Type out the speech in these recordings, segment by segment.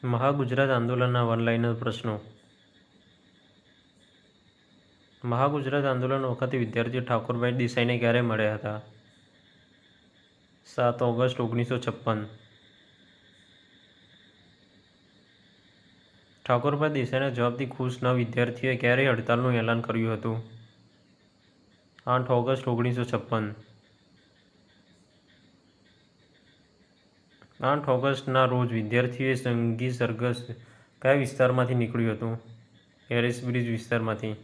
મહાગુજરાત આંદોલનના વનલાઇનર પ્રશ્નો. મહાગુજરાત આંદોલન વખતે વિદ્યાર્થીઓ ઠાકોરભાઈ દેસાઈને ક્યારે મળ્યા હતા? 7 ઓગસ્ટ 1956. ઠાકોરભાઈ દેસાઈના જવાબથી ખુશ ન વિદ્યાર્થીઓએ ક્યારે હડતાલનું એલાન કર્યું હતું? 8 ઓગસ્ટ 1956. 8 ઓગસ્ટના રોજ વિદ્યાર્થીઓએ સંઘી સરઘસ કયા વિસ્તારમાંથી નીકળ્યું હતું? હેરિસ બ્રિજ વિસ્તારમાંથી.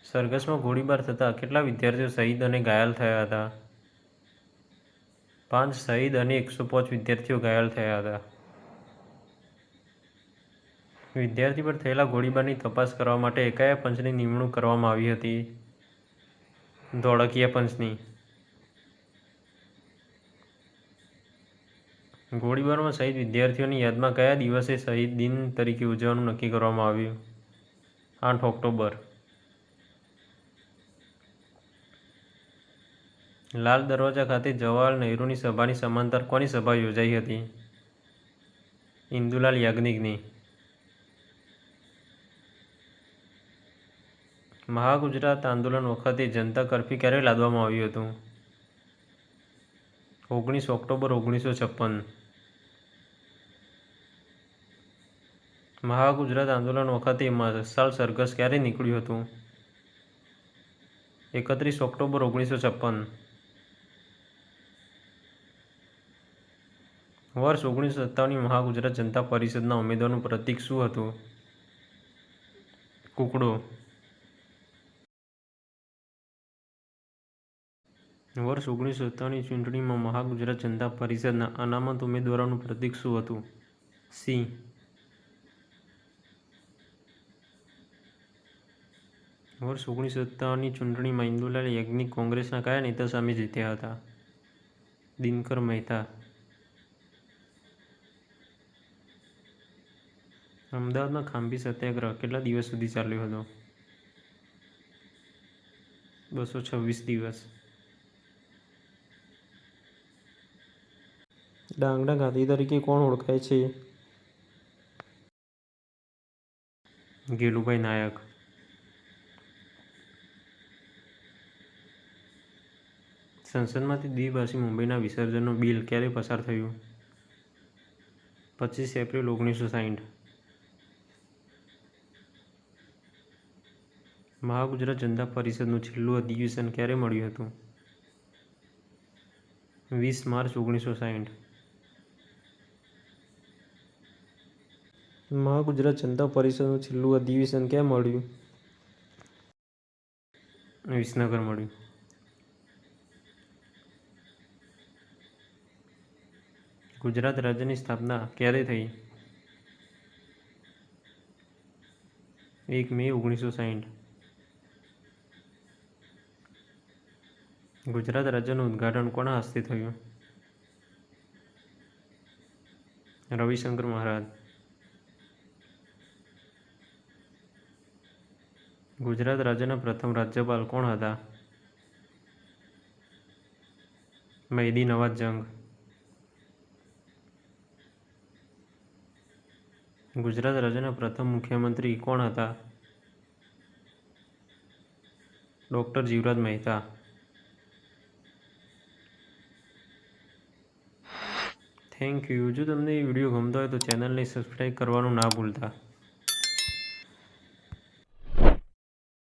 સરઘસમાં ગોળીબાર થતાં કેટલા વિદ્યાર્થીઓ શહીદ અને ઘાયલ થયા હતા? 5 શહીદ અને 105 વિદ્યાર્થીઓ ઘાયલ થયા હતા. વિદ્યાર્થી પર થયેલા ગોળીબારની તપાસ કરવા માટે કયા પંચની નિમણૂક કરવામાં આવી હતી? ધોળકિયા પંચની. ગોળીબારમાં શહીદ વિદ્યાર્થીઓની યાદમાં કયા દિવસે શહીદ દિન તરીકે ઉજવવાનું નક્કી કરવામાં આવ્યું? 8 ઓક્ટોબર. લાલ દરવાજા ખાતે જવાહરલાલ નહેરુની સભાની સમાંતર કોની સભા યોજાઈ હતી? ઇન્દુલાલ યાજ્ઞિકની. મહાગુજરાત આંદોલન વખતે જનતા કર્ફ્યુ ક્યારે લાદવામાં આવ્યું હતું? 19 ઓક્ટોબર 1956. મહાગુજરાત આંદોલન વખતે મશાલ સરઘસ ક્યારે નીકળ્યું હતું? 31 ઓક્ટોબર 1956. વર્ષ 1957ની મહાગુજરાત જનતા પરિષદના ઉમેદવારનું પ્રતીક શું હતું? કુકડો. વર્ષ 1957ની ચૂંટણીમાં મહાગુજરાત જનતા પરિષદના અનામત ઉમેદવારોનું પ્રતીક શું હતું? સિંહ. વર્ષ 1957ની ચૂંટણીમાં ઇન્દુલાલ યાજ્ઞિક કોંગ્રેસના કયા નેતા સામે જીત્યા હતા? દિનકર મહેતા. અમદાવાદમાં ખાંભી સત્યાગ્રહ કેટલા દિવસ સુધી ચાલ્યો હતો? 226 દિવસ. ડાંગના ગાંધી તરીકે કોણ ઓળખાય છે? ગેલુભાઈ નાયક. સંસદમાંથી દ્વિભાષી મુંબઈના વિસર્જનનું બિલ ક્યારે પસાર થયું? 25 એપ્રિલ 1960. મહાગુજરાત જનતા પરિષદનું છેલ્લું અધિવેશન ક્યારે મળ્યું હતું? 20 માર્ચ 1960. મહાગુજરાત જનતા પરિષદનું છેલ્લું અધિવેશન ક્યાં મળ્યું? વિસનગર મળ્યું. ગુજરાત રાજ્યની સ્થાપના ક્યારે થઈ? 1 મે 1960. ગુજરાત રાજ્યનું ઉદ્ઘાટન કોના હસ્તે થયું? રવિશંકર મહારાજ. ગુજરાત રાજ્યના પ્રથમ રાજ્યપાલ કોણ હતા? મહેદી નવાઝ જંગ. ગુજરાત રાજ્યના પ્રથમ મુખ્યમંત્રી કોણ હતા? Doctor Jivraj Mehta. Thank you. જો તમને વિડીયો ગમતો હોય તો ચેનલને સબસ્ક્રાઈબ કરવાનું ના ભૂલતા.